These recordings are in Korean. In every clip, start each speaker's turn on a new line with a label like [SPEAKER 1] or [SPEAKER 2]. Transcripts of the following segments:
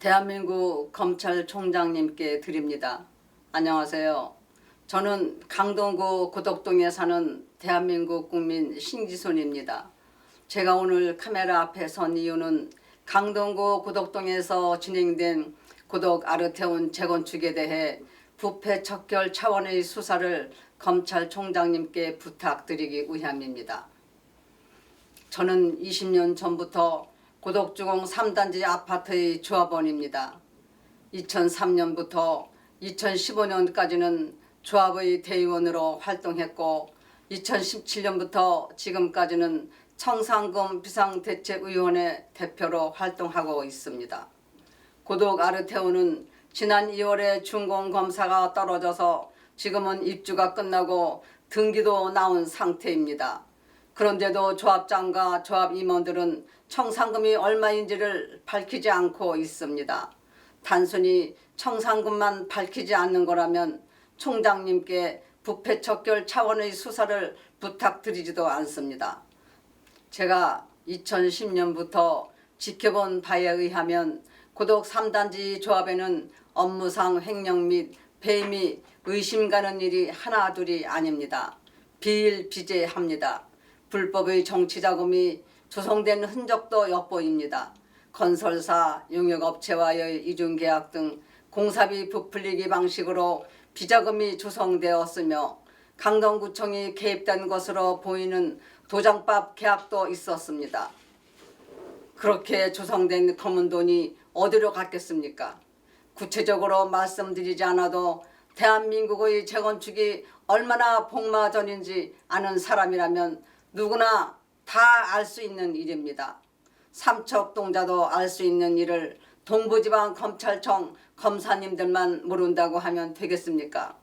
[SPEAKER 1] 대한민국 검찰총장님께 드립니다. 안녕하세요. 저는 강동구 고덕동에 사는 대한민국 국민 신지손입니다. 제가 오늘 카메라 앞에 선 이유는 강동구 고덕동에서 진행된 고덕 아르테온 재건축에 대해 부패 척결 차원의 수사를 검찰총장님께 부탁드리기 위함입니다. 저는 20년 전부터 고덕주공 3단지 아파트의 조합원입니다. 2003년부터 2015년까지는 조합의 대의원으로 활동했고 2017년부터 지금까지는 청산금 비상대책위원회 대표로 활동하고 있습니다. 고덕 아르테온은 지난 2월에 준공검사가 떨어져서 지금은 입주가 끝나고 등기도 나온 상태입니다. 그런데도 조합장과 조합 임원들은 청산금이 얼마인지를 밝히지 않고 있습니다. 단순히 청산금만 밝히지 않는 거라면 총장님께 부패 척결 차원의 수사를 부탁드리지도 않습니다. 제가 2010년부터 지켜본 바에 의하면 고덕 3단지 조합에는 업무상 횡령 및 배임이 의심 가는 일이 하나둘이 아닙니다. 비일비재합니다. 불법의 정치자금이 조성된 흔적도 엿보입니다. 건설사, 용역업체와의 이중계약 등 공사비 부풀리기 방식으로 비자금이 조성되었으며 강동구청이 개입된 것으로 보이는 도장밥 계약도 있었습니다. 그렇게 조성된 검은 돈이 어디로 갔겠습니까? 구체적으로 말씀드리지 않아도 대한민국의 재건축이 얼마나 복마전인지 아는 사람이라면 누구나 다 알 수 있는 일입니다. 삼척동자도 알 수 있는 일을 동부지방검찰청 검사님들만 모른다고 하면 되겠습니까?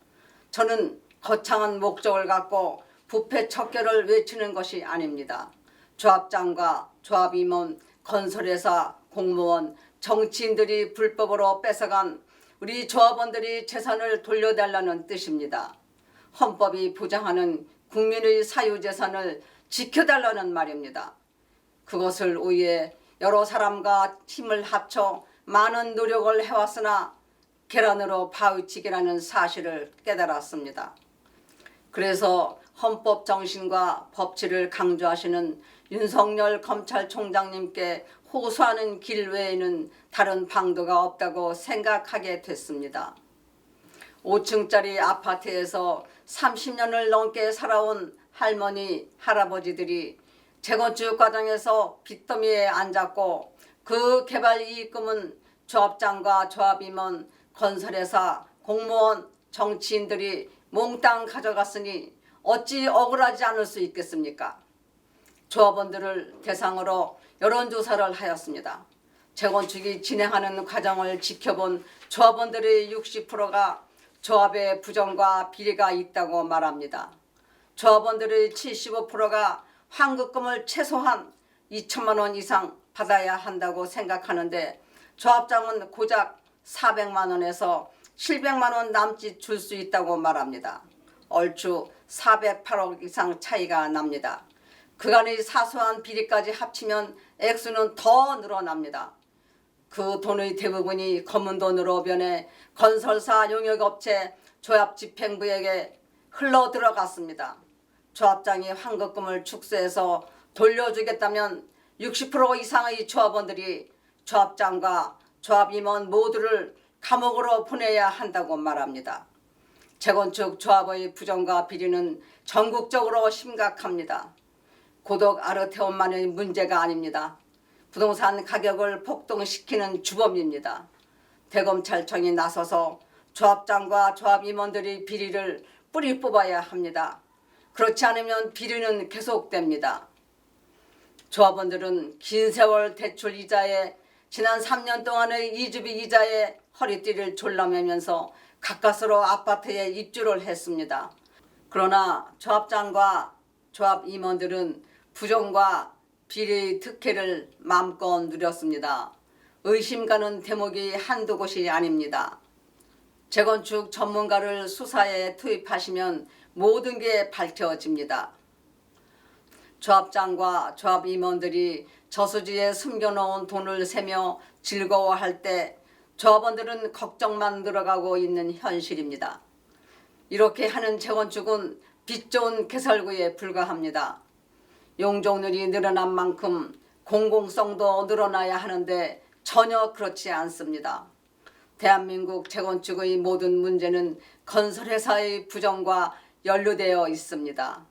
[SPEAKER 1] 저는 거창한 목적을 갖고 부패 척결을 외치는 것이 아닙니다. 조합장과 조합임원, 건설회사, 공무원, 정치인들이 불법으로 뺏어간 우리 조합원들이 재산을 돌려달라는 뜻입니다. 헌법이 보장하는 국민의 사유재산을 지켜달라는 말입니다. 그것을 위해 여러 사람과 힘을 합쳐 많은 노력을 해왔으나 계란으로 파헤치기라는 사실을 깨달았습니다. 그래서 헌법 정신과 법치를 강조하시는 윤석열 검찰총장님께 호소하는 길 외에는 다른 방도가 없다고 생각하게 됐습니다. 5층짜리 아파트에서 30년을 넘게 살아온 할머니, 할아버지들이 재건축 과정에서 빚더미에 앉았고 그 개발 이익금은 조합장과 조합임원, 건설회사, 공무원, 정치인들이 몽땅 가져갔으니 어찌 억울하지 않을 수 있겠습니까? 조합원들을 대상으로 여론조사를 하였습니다. 재건축이 진행하는 과정을 지켜본 조합원들의 60%가 조합에 부정과 비리가 있다고 말합니다. 조합원들의 75%가 환급금을 최소한 2천만 원 이상 받아야 한다고 생각하는데 조합장은 고작 400만 원에서 700만 원 남짓 줄 수 있다고 말합니다. 얼추 408억 이상 차이가 납니다. 그간의 사소한 비리까지 합치면 액수는 더 늘어납니다. 그 돈의 대부분이 검은 돈으로 변해 건설사, 용역업체, 조합집행부에게 흘러 들어갔습니다. 조합장이 환급금을 축소해서 돌려주겠다면 60% 이상의 조합원들이 조합장과 조합임원 모두를 감옥으로 보내야 한다고 말합니다. 재건축 조합의 부정과 비리는 전국적으로 심각합니다. 고덕 아르테온만의 문제가 아닙니다. 부동산 가격을 폭등시키는 주범입니다. 대검찰청이 나서서 조합장과 조합임원들의 비리를 뿌리 뽑아야 합니다. 그렇지 않으면 비리는 계속됩니다. 조합원들은 긴 세월 대출 이자에 지난 3년 동안의 이주비 이자에 허리띠를 졸라매면서 가까스로 아파트에 입주를 했습니다. 그러나 조합장과 조합 임원들은 부정과 비리의 특혜를 마음껏 누렸습니다. 의심 가는 대목이 한두 곳이 아닙니다. 재건축 전문가를 수사에 투입하시면 모든 게 밝혀집니다. 조합장과 조합 임원들이 저수지에 숨겨놓은 돈을 세며 즐거워할 때 조합원들은 걱정만 늘어가고 있는 현실입니다. 이렇게 하는 재건축은 빛 좋은 개설구에 불과합니다. 용적률이 늘어난 만큼 공공성도 늘어나야 하는데 전혀 그렇지 않습니다. 대한민국 재건축의 모든 문제는 건설회사의 부정과 연루되어 있습니다.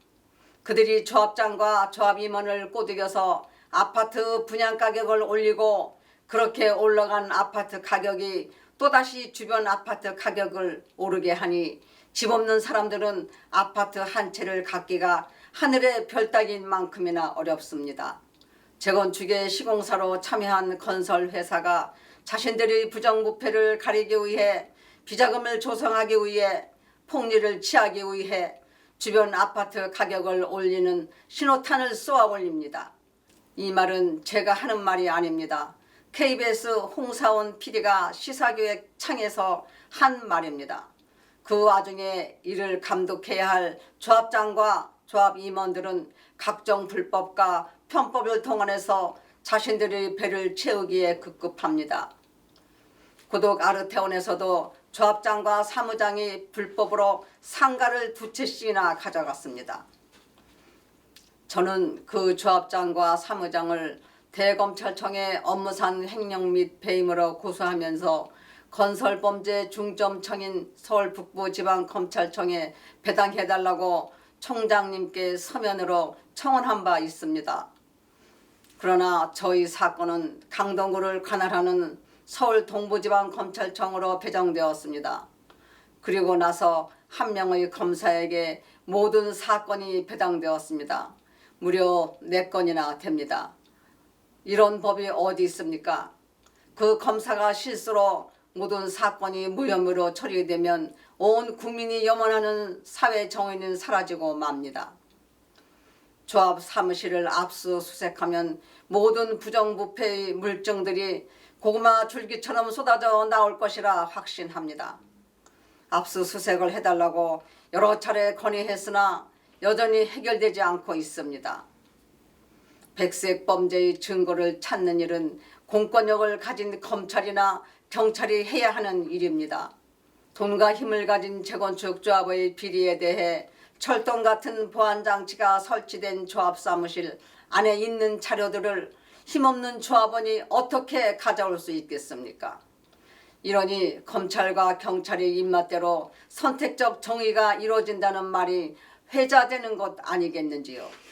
[SPEAKER 1] 그들이 조합장과 조합임원을 꼬드겨서 아파트 분양가격을 올리고 그렇게 올라간 아파트 가격이 또다시 주변 아파트 가격을 오르게 하니 집 없는 사람들은 아파트 한 채를 갖기가 하늘의 별 따기인 만큼이나 어렵습니다. 재건축에 시공사로 참여한 건설회사가 자신들의 부정부패를 가리기 위해 비자금을 조성하기 위해 폭리를 취하기 위해 주변 아파트 가격을 올리는 신호탄을 쏘아 올립니다. 이 말은 제가 하는 말이 아닙니다. KBS 홍사원 PD가 시사교획 창에서 한 말입니다. 그 와중에 이를 감독해야 할 조합장과 조합 임원들은 각종 불법과 편법을 동원해서 자신들의 배를 채우기에 급급합니다. 고독 아르테온에서도 조합장과 사무장이 불법으로 상가를 2채씩이나 가져갔습니다. 저는 그 조합장과 사무장을 대검찰청에 업무상 횡령 및 배임으로 고소하면서 건설범죄 중점청인 서울북부지방검찰청에 배당해달라고 총장님께 서면으로 청원한 바 있습니다. 그러나 저희 사건은 강동구를 관할하는 서울 동부지방검찰청으로 배정되었습니다. 그리고 나서 한 명의 검사에게 모든 사건이 배당되었습니다. 무려 4건이나 됩니다. 이런 법이 어디 있습니까? 그 검사가 실수로 모든 사건이 무혐의로 처리되면 온 국민이 염원하는 사회 정의는 사라지고 맙니다. 조합 사무실을 압수수색하면 모든 부정부패의 물증들이 고구마 줄기처럼 쏟아져 나올 것이라 확신합니다. 압수수색을 해달라고 여러 차례 건의했으나 여전히 해결되지 않고 있습니다. 백색 범죄의 증거를 찾는 일은 공권력을 가진 검찰이나 경찰이 해야 하는 일입니다. 돈과 힘을 가진 재건축 조합의 비리에 대해 철동 같은 보안장치가 설치된 조합 사무실 안에 있는 자료들을 힘없는 조합원이 어떻게 가져올 수 있겠습니까? 이러니 검찰과 경찰의 입맛대로 선택적 정의가 이루어진다는 말이 회자되는 것 아니겠는지요.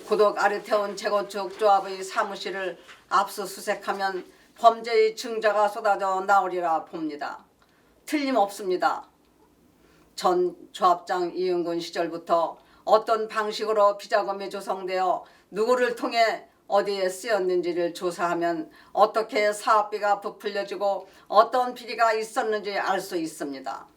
[SPEAKER 1] 고독 아르테온 재건축 조합의 사무실을 압수수색하면 범죄의 증자가 쏟아져 나오리라 봅니다. 틀림없습니다. 전 조합장 이은근 시절부터 어떤 방식으로 비자금이 조성되어 누구를 통해 어디에 쓰였는지를 조사하면 어떻게 사업비가 부풀려지고 어떤 비리가 있었는지 알 수 있습니다.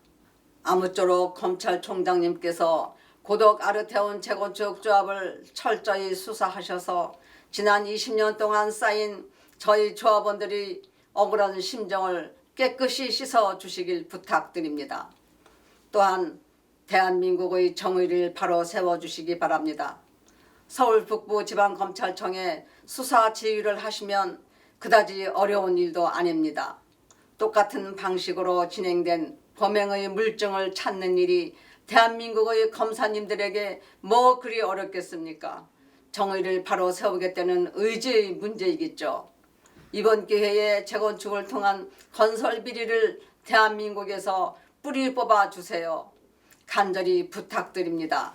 [SPEAKER 1] 아무쪼록 검찰총장님께서 고독 아르테온 재건축 조합을 철저히 수사하셔서 지난 20년 동안 쌓인 저희 조합원들이 억울한 심정을 깨끗이 씻어 주시길 부탁드립니다. 또한 대한민국의 정의를 바로 세워주시기 바랍니다. 서울 북부지방검찰청에 수사 지휘를 하시면 그다지 어려운 일도 아닙니다. 똑같은 방식으로 진행된 범행의 물증을 찾는 일이 대한민국의 검사님들에게 뭐 그리 어렵겠습니까? 정의를 바로 세우겠다는 의지의 문제이겠죠. 이번 기회에 재건축을 통한 건설 비리를 대한민국에서 뿌리 뽑아 주세요. 간절히 부탁드립니다.